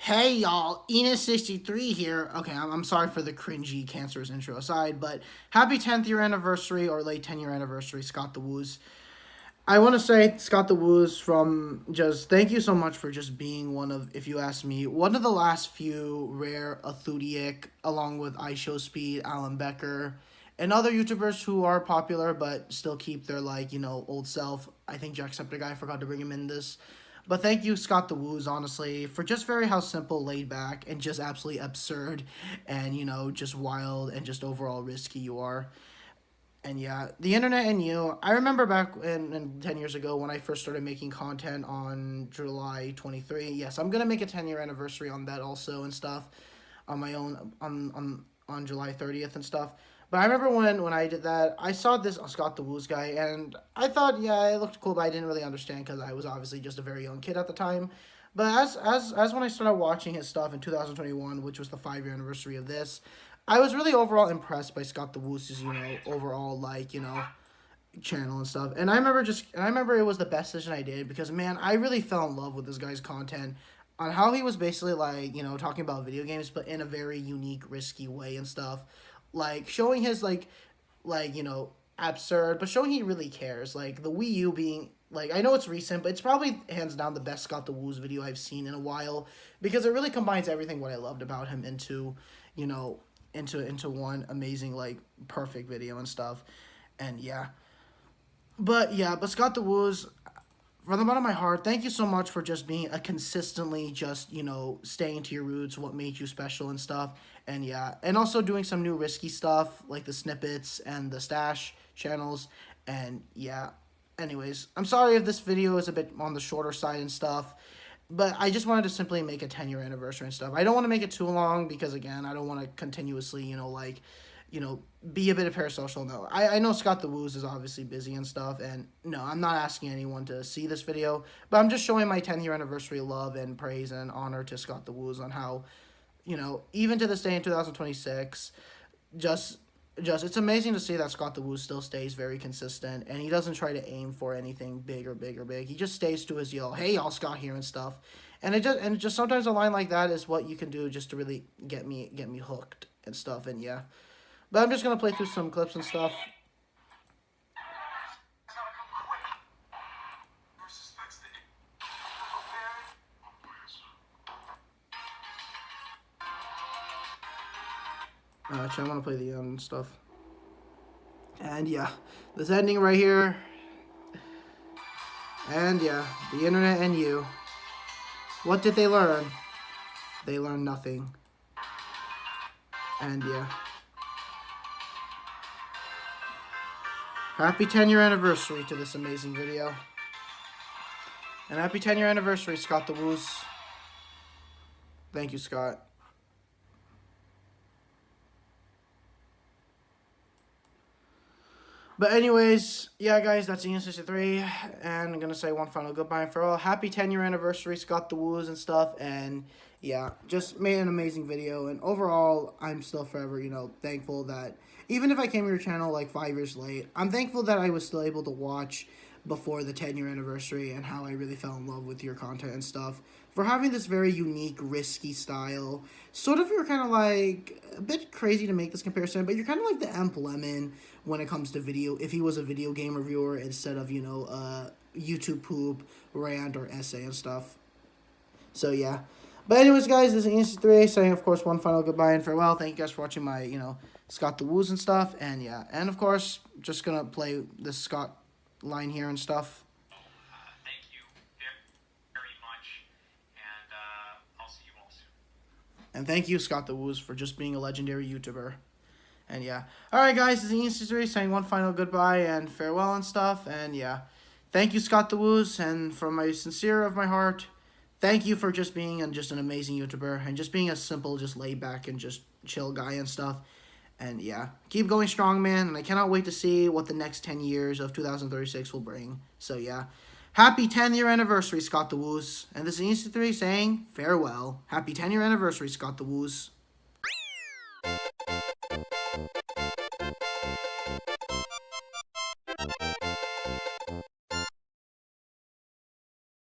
Hey y'all, Enos63 here. Okay, I'm sorry for the cringy, cancerous intro aside, but happy 10th year anniversary or late 10-year anniversary, Scott The Woz. I want to say, Scott The Woz, from just thank you so much for just being one of, if you ask me, one of the last few rare Athutiic, along with iShowSpeed, Alan Becker, and other YouTubers who are popular but still keep their, old self. I think Jacksepticeye, I forgot to bring him in this. But thank you, Scott The Woz, honestly, for just very how simple, laid back, and just absolutely absurd, and, just wild and just overall risky you are. And yeah, the internet and you. I remember back in 10 years ago when I first started making content on July 23. Yes, I'm going to make a 10-year anniversary on that also and stuff on my own on July 30th and stuff. But I remember when I did that, I saw this Scott The Woz guy, and I thought, yeah, it looked cool, but I didn't really understand because I was obviously just a very young kid at the time. But as when I started watching his stuff in 2021, which was the 5-year anniversary of this, I was really overall impressed by Scott The Woz's, overall, channel and stuff. And I remember it was the best decision I did because, man, I really fell in love with this guy's content on how he was basically, talking about video games, but in a very unique, risky way and stuff. Like, showing his, absurd, but showing he really cares. Like, the Wii U being, I know it's recent, but it's probably hands down the best Scott The Woz video I've seen in a while because it really combines everything what I loved about him into, into one amazing, perfect video and stuff. And yeah. But Scott The Woz, from the bottom of my heart, thank you so much for just being a consistently just, staying to your roots, what made you special and stuff. And yeah, and also doing some new risky stuff like the snippets and the stash channels. And yeah, anyways, I'm sorry if this video is a bit on the shorter side and stuff. But I just wanted to simply make a 10-year anniversary and stuff. I don't want to make it too long because, again, I don't want to continuously, be a bit of parasocial. No, I know Scott The Woz is obviously busy and stuff, and no, I'm not asking anyone to see this video, but I'm just showing my 10-year anniversary love and praise and honor to Scott The Woz on how, even to this day in 2026, just it's amazing to see that Scott The Woz still stays very consistent, and he doesn't try to aim for anything big or big or big. He just stays to his hey y'all, Scott here and stuff, and it just sometimes a line like that is what you can do just to really get me hooked and stuff. And yeah. But I'm just going to play through some clips and stuff. Actually, I want to play the end stuff. And yeah, this ending right here. And yeah, the internet and you. What did they learn? They learned nothing. And yeah. Happy 10-year anniversary to this amazing video. And happy 10-year anniversary, Scott The Woz. Thank you, Scott. But anyways, yeah, guys, that's Ian63. And I'm going to say one final goodbye and farewell. Happy 10-year anniversary, Scott The Woz and stuff. And yeah, just made an amazing video. And overall, I'm still forever, thankful that even if I came to your channel 5 years late, I'm thankful that I was still able to watch before the 10-year anniversary and how I really fell in love with your content and stuff. For having this very unique, risky style. Sort of, you're kind of a bit crazy to make this comparison, but you're kind of like the Amp Lemon when it comes to video, if he was a video game reviewer instead of, YouTube poop, rant, or essay and stuff. So, yeah. But anyways, guys, this is Ian63 saying, of course, one final goodbye and farewell. Thank you guys for watching my, Scott The Woz and stuff. And, yeah. And, of course, just going to play this Scott line here and stuff. Thank you very much. And I'll see you all soon. And thank you, Scott The Woz, for just being a legendary YouTuber. And, yeah. Alright, guys, this is Ian63 saying one final goodbye and farewell and stuff. And, yeah. Thank you, Scott The Woz. And from my sincere of my heart, thank you for just being just an amazing YouTuber and just being a simple, just laid back and just chill guy and stuff. And yeah, keep going strong, man. And I cannot wait to see what the next 10 years of 2036 will bring. So yeah, happy 10-year anniversary, Scott The Woz. And this is Ian63 saying farewell. Happy 10-year anniversary, Scott The Woz.